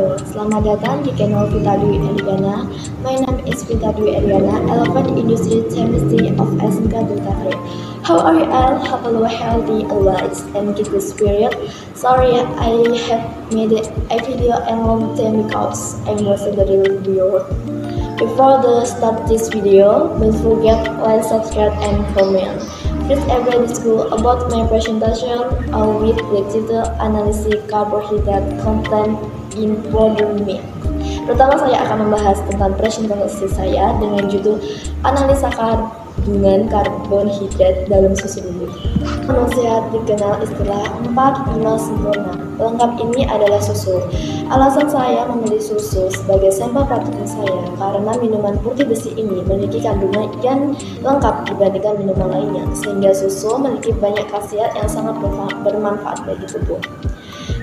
Halo, selamat datang di channel Vita Dwi Ariana. My name is Vita Dwi Ariana, Elephant Industry Chemistry of SMK Bulgaria. How are you all? Have a healthy lives and keep the spirit. Sorry, I have made a video a long time because I was a little bored. Before the start this video, don't forget like, subscribe, and comment. Please every school about my presentation with digital analysis carbohydrate content in powder milk. Pertama saya akan membahas tentang presentasi saya dengan judul analisa kandungan karbohidrat dalam susu bubuk. Manusia dikenal istilah 4 5 sempurna. Lengkap ini adalah susu. Alasan saya memilih susu sebagai sampel praktikum saya karena minuman putih besi ini memiliki kandungan yang lengkap dibandingkan minuman lainnya, sehingga susu memiliki banyak khasiat yang sangat bermanfaat bagi tubuh.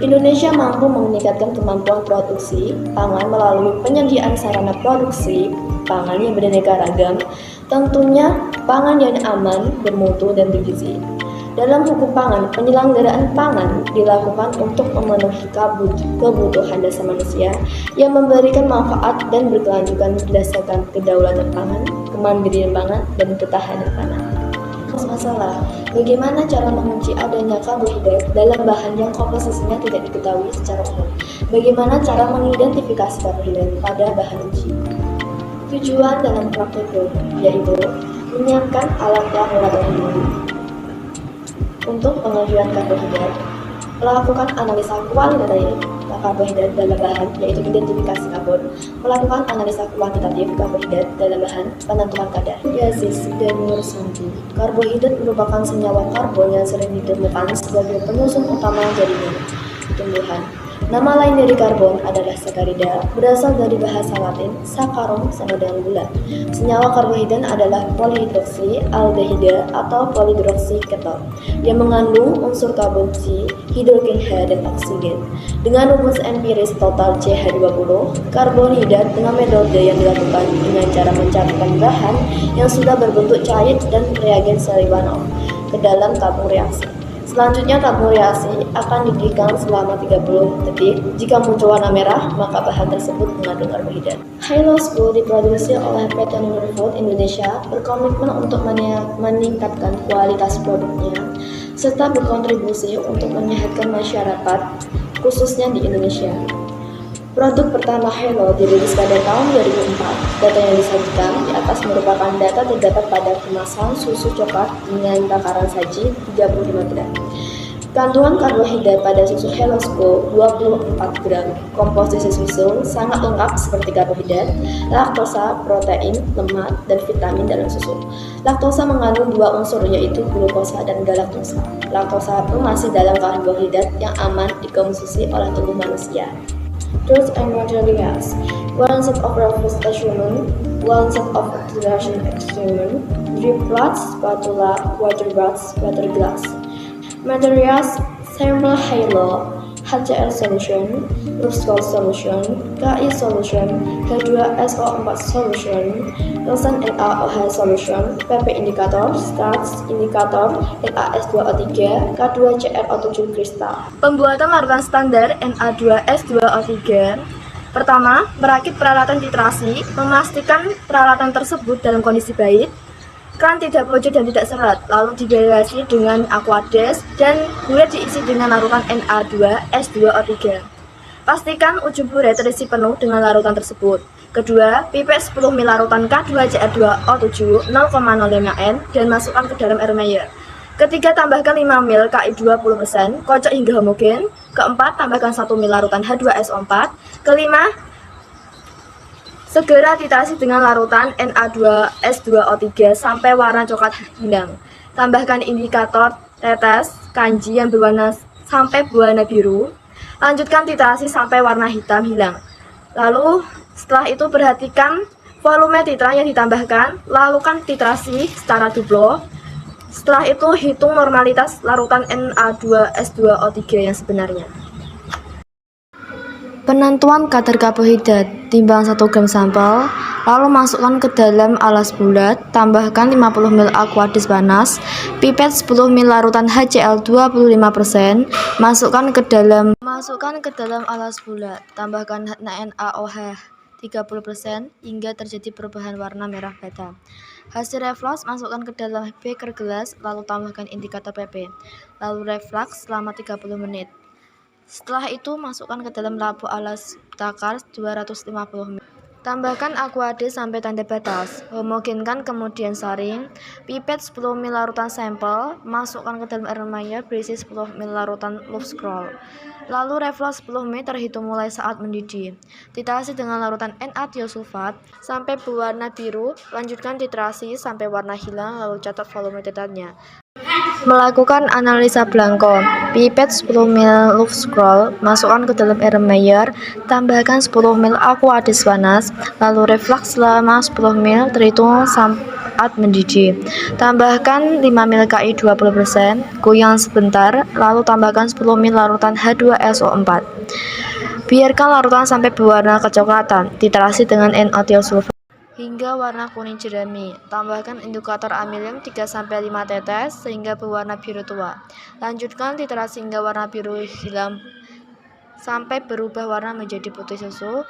Indonesia mampu meningkatkan kemampuan produksi pangan melalui penyediaan sarana produksi pangan yang beraneka ragam, tentunya pangan yang aman, bermutu, dan bergizi. Dalam hukum pangan, penyelenggaraan pangan dilakukan untuk memenuhi kebutuhan dasar manusia yang memberikan manfaat dan berkelanjutan berdasarkan kedaulatan pangan, kemandirian pangan, dan ketahanan pangan. Masalah, bagaimana cara mengunci adanya karbohidrat dalam bahan yang komposisinya tidak diketahui secara umum? Bagaimana cara mengidentifikasi karbohidrat pada bahan uji? Tujuan dalam praktik yaitu menyiapkan alat laboratorium untuk pengajuan karbohidrat, melakukan analisa kualitatif karbohidrat dalam bahan yaitu identifikasi karbon, melakukan analisa kuantitatif karbohidrat dalam bahan, penentuan kadar. Gasis dan Mursanti. Karbohidrat merupakan senyawa karbon yang sering ditemukan sebagai penyusun utama jaringan tumbuhan. Nama lain dari karbon adalah sakarida, berasal dari bahasa Latin sakaron sama dengan gula. Senyawa karbohidrat adalah polihidroksi aldehida atau polihidroksi keton yang mengandung unsur karbon C, hidrogen H, dan oksigen. Dengan rumus empiris total CH20, karbonhidrat dengan metode yang dilakukan dengan cara mencampurkan bahan yang sudah berbentuk cair dan reagen Selivanov ke dalam tabung reaksi. Selanjutnya tabung reaksi akan dididihkan selama 30 detik. Jika muncul warna merah, maka bahan tersebut mengandung karbohidrat. Hilo School diproduksi oleh PT Nurfood Indonesia, berkomitmen untuk meningkatkan kualitas produknya serta berkontribusi untuk menyehatkan masyarakat, khususnya di Indonesia. Produk pertama Hilo dirilis pada tahun 2004. Data yang disajikan di atas merupakan data terdapat pada kemasan susu coklat dengan takaran saji 35 gram. Kandungan karbohidrat pada susu Helo School 24 gram. Komposisi susu sangat lengkap seperti karbohidrat, laktosa, protein, lemak, dan vitamin dalam susu. Laktosa mengandung dua unsur yaitu glukosa dan galaktosa. Laktosa pun masih dalam karbohidrat yang aman dikonsumsi oleh tubuh manusia. Tools and materials: 1 set of reference instrument, 1 set of observation instrument, drip rods, spatula, water rods, water glass. Materials: sample Hilo, HCl solution, Rustol solution, Ki solution, H2SO4 solution, resin NaOH solution, PP indikator, starch indikator, NaS2O3, K2CrO7 kristal. Pembuatan larutan standar Na2S2O3. Pertama, merakit peralatan titrasi, memastikan peralatan tersebut dalam kondisi baik, kan tidak bocor dan tidak seret, lalu dibiasai dengan aquades dan bulet diisi dengan larutan Na2S2O3. Pastikan ujung bulet terisi penuh dengan larutan tersebut. Kedua, pipet 10 ml larutan K2Cr2O7 0,05 N dan masukkan ke dalam air Mayer. Ketiga, tambahkan 5 ml Ki 20%, kocok hingga homogen. Keempat, tambahkan 1 ml larutan H2SO4. Kelima, segera titrasi dengan larutan Na2S2O3 sampai warna coklat hilang. Tambahkan indikator tetes kanji yang berwarna sampai berwarna biru. Lanjutkan titrasi sampai warna hitam hilang. Lalu setelah itu perhatikan volume titra yang ditambahkan. Lakukan titrasi secara duplo. Setelah itu hitung normalitas larutan Na2S2O3 yang sebenarnya. Penentuan kadar karbohidrat, timbang 1 gram sampel, lalu masukkan ke dalam alas bulat, tambahkan 50 ml aquadis panas, pipet 10 ml larutan HCl 25%, masukkan ke dalam alas bulat, tambahkan NaOH 30% hingga terjadi perubahan warna merah bata. Hasil reflux masukkan ke dalam beker gelas, lalu tambahkan indikator PP, lalu reflux selama 30 menit. Setelah itu masukkan ke dalam lampu alas takar 250 ml. Tambahkan aquadis sampai tanda batas. Homogenkan kemudian saring. Pipet 10 ml larutan sampel. Masukkan ke dalam air mayer berisi 10 ml larutan Love Scroll. Lalu reflux 10 menit terhitung mulai saat mendidih. Titrasi dengan larutan N-tiosulfat sampai berwarna biru. Lanjutkan titrasi sampai warna hilang, lalu catat volume titratnya. Melakukan analisa blanko. Pipet 10 ml Love Scroll, masukkan ke dalam air mayer, tambahkan 10 ml aquadis panas, lalu reflux selama 10 ml terhitung saat mendidih. Tambahkan 5 ml Ki 20%, goyang sebentar, lalu tambahkan 10 ml larutan H2SO4. Biarkan larutan sampai berwarna kecoklatan. Titrasi dengan N-tiosulfat hingga warna kuning jerami. Tambahkan indikator amilium 3-5 tetes sehingga berwarna biru tua. Lanjutkan titrasi hingga warna biru hilang sampai berubah warna menjadi putih susu.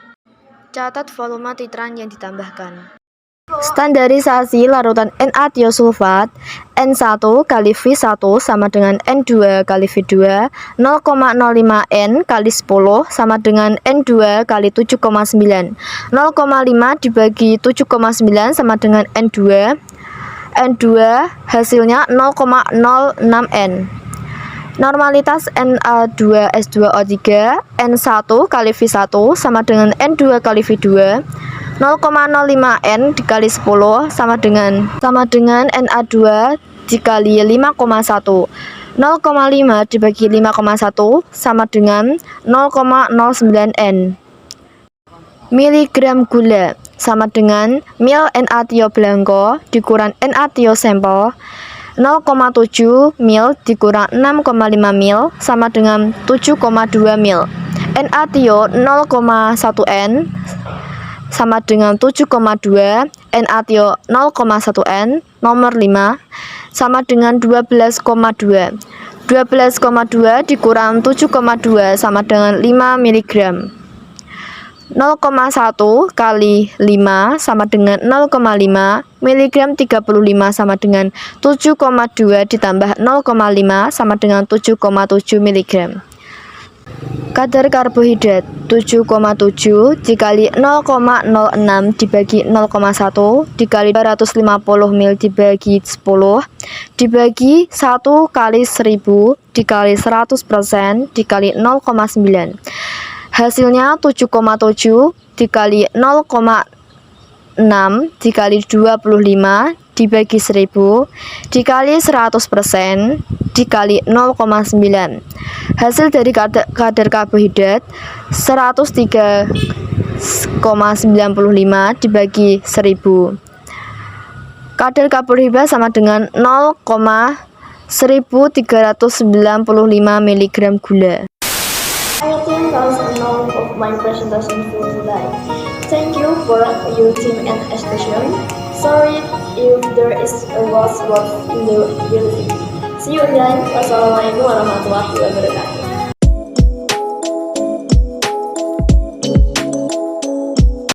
Catat volume titran yang ditambahkan. Standarisasi larutan Na-tiosulfat N1 kali V1 sama dengan N2 kali V2, 0,05 N kali 10 sama dengan N2 kali 7,9, 0,5 dibagi 7,9 sama dengan N2, N2 hasilnya 0,06 N. Normalitas Na2S2O3 N1 kali V1 sama dengan N2 kali V2, 0,05 N dikali 10 sama dengan Na2 dikali 5,1, 0,5 dibagi 5,1 sama dengan 0,09 N. Miligram gula sama dengan mil Na-tio blanko dikurang Na-tio sampel, 0,7 mil dikurang 6,5 mil sama dengan 7,2 mil. Na-tio 0,1 N sama dengan 7,2, Na-tio 0,1 N, nomor 5, sama dengan 12,2. 12,2 dikurang 7,2 sama dengan 5 mg. 0,1 kali 5 sama dengan 0,5, miligram 35 sama dengan 7,2 ditambah 0,5 sama dengan 7,7 mg. Kadar karbohidrat 7,7 dikali 0,06 dibagi 0,1 dikali 250 ml dibagi 10 dibagi 1 kali 1000 dikali 100% dikali 0,9. Hasilnya 7,7 dikali 0,6 dikali 25 dibagi 1000 dikali 100% dikali 0,9. Hasil dari kadar karbohidrat 103,95 dibagi 1000. Kadar karbohidrat sama dengan 0,1395 mg gula. I think that's enough of my presentation for today. Thank you for your team and especially sorry if there is a lost word in the building. See you again. Wassalamualaikum warahmatullahi wabarakatuh.